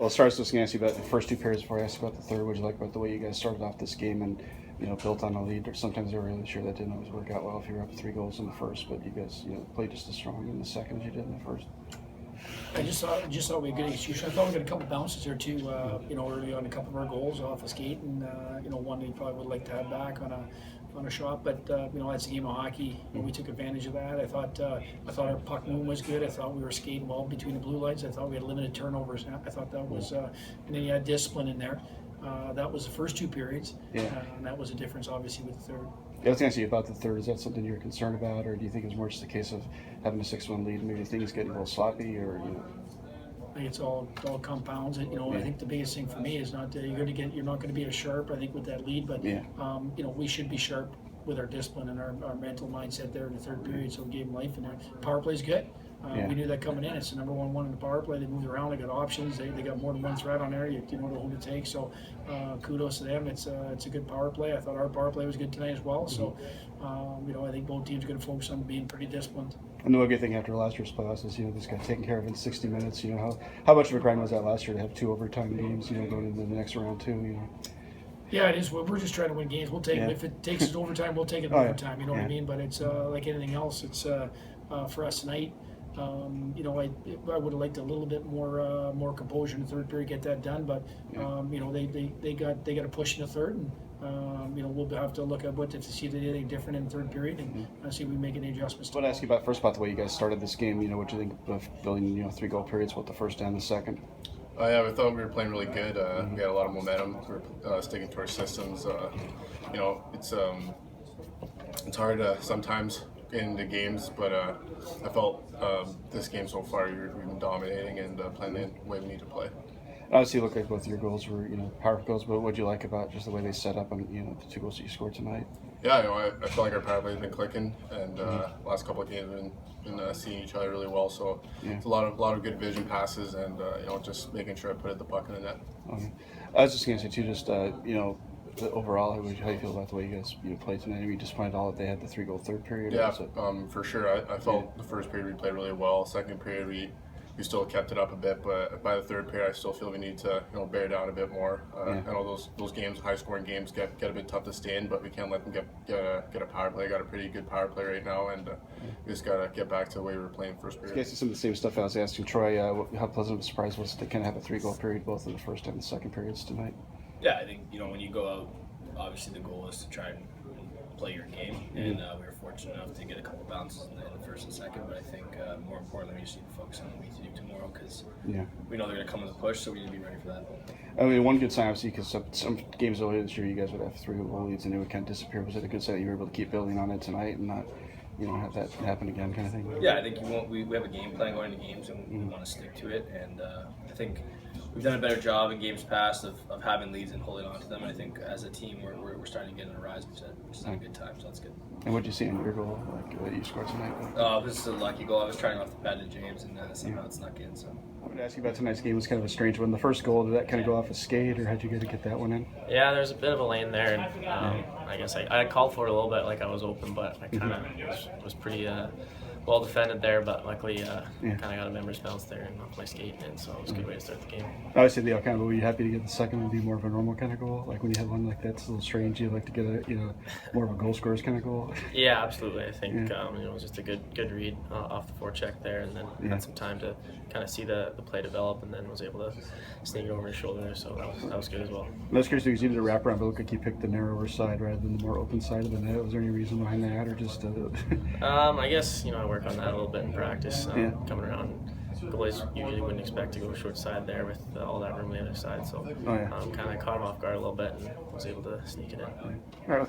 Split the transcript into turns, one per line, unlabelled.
Well, as far as just going to ask you about the first two periods before I ask about the third, what did you like about the way you guys started off this game and built on a lead? Or sometimes they were really sure that didn't always work out well if you were up 3 goals in the first, but you guys played just as strong in the second as you did in the first.
I just thought we had good execution. I thought we got a couple bounces there too. Early on a couple of our goals off a skate, and one we probably would like to have back on a shot. But that's a game of hockey. We took advantage of that. I thought our puck movement was good. I thought we were skating well between the blue lines. I thought we had limited turnovers. I thought that was, and then you had discipline in there. That was the first 2 periods, and that was a difference obviously with the third.
Yeah, I was going to ask you about the third. Is that something you're concerned about, or do you think it's more just a case of having a 6-1 lead and maybe things getting a little sloppy, or
I think it's all compounds. I think the biggest thing for me is not you're not going to be as sharp. I think with that lead, but we should be sharp with our discipline and our mental mindset there in the third period. So we gave them life in there. Power play's good. We knew that coming in. It's the number one in the power play. They moved around. They got options. They got more than one threat on there. You know who to take. So kudos to them. It's a good power play. I thought our power play was good tonight as well. So I think both teams are going to focus on being pretty disciplined.
And the one good thing after last year's playoffs is this got taken care of in 60 minutes. How much of a grind was that last year to have 2 overtime games? Going into the next round too.
Yeah, it is. We're just trying to win games. We'll take it. If it takes us overtime, we'll take it overtime. You know what I mean? But it's like anything else. It's for us tonight. I would have liked a little bit more composure in the third period, get that done. But they got a push in the third, and we'll have to look at what to see if they did anything different in the third period, and see if we make any adjustments.
I want to ask you about the way you guys started this game. What you think of building 3-goal periods, both the first and the second?
Yeah, we thought we were playing really good. We had a lot of momentum. We were sticking to our systems. It's hard to sometimes get into games, but I felt this game so far we've been dominating and playing the way we need to play.
Obviously, it looked like both of your goals were power goals, but what did you like about just the way they set up and the 2 goals that you scored tonight?
Yeah, I feel like our power play has been clicking, and last couple of games we've been seeing each other really well. So it's a lot of good vision passes, and just making sure I put the puck in the net.
Okay. I was just going to say too, just overall, how do you feel about the way you guys played tonight? Are you disappointed all that they had the 3-goal third period?
Yeah, for sure. I felt the first period we played really well. Second period we still kept it up a bit, but by the third period I still feel we need to bear down a bit more. I know those games, high-scoring games, get a bit tough to stay in, but we can't let them get a power play. Got a pretty good power play right now, and we just got to get back to the way we were playing first period.
I guess some of the same stuff I was asking Troy. How pleasant of a surprise was it to kind of have a 3-goal period both in the first and the second periods tonight?
Yeah, I think when you go out, obviously the goal is to try and play your game, and we were fortunate enough to get a couple bounces in the first and second, but I think more importantly we just need to focus on what we need to do tomorrow, because we know they're going to come with a push, so we need to be ready for that.
I mean, one good sign obviously, because some games earlier this year you guys would have 3-goal leads and it would kind of disappear. Was it a good sign that you were able to keep building on it tonight and not have that happen again, kind of thing?
Yeah, I think we have a game plan going into games, and we want to stick to it, and I think we've done a better job in games past of having leads and holding on to them. And I think as a team we're starting to get in a rise, which is a good time, so that's good.
And what did you see in your goal, that you scored tonight?
It was a lucky goal. I was trying off the pad to James, and somehow it snuck in. So
I wanted to ask you about tonight's game. It was kind of a strange one. The first goal, did that kind of go off a skate, or how'd you get that one in?
Yeah, there's a bit of a lane there, and I guess I called for it a little bit, like I was open, but I kind of was pretty well defended there, but luckily kind of got a member's bounce there and off my skate, and so it was a good way to start the game.
Obviously, were you happy to get the second one be more of a normal kind of goal? Like when you have one like that's a little strange, you like to get a more of a goal scorers kind of goal?
Yeah, absolutely. I think it was just a good read off the forecheck there, and then had some time to kind of see the play develop, and then was able to sneak it over his shoulder there, so that was good as well.
I was curious because you did a wraparound, but it looked like you picked the narrower side rather than the more open side of the net. Was there any reason behind that, or just?
I guess I work on that a little bit in practice. Coming around, goalies usually wouldn't expect to go short side there with all that room on the other side, so kind of caught him off guard a little bit and was able to sneak it in.
All right.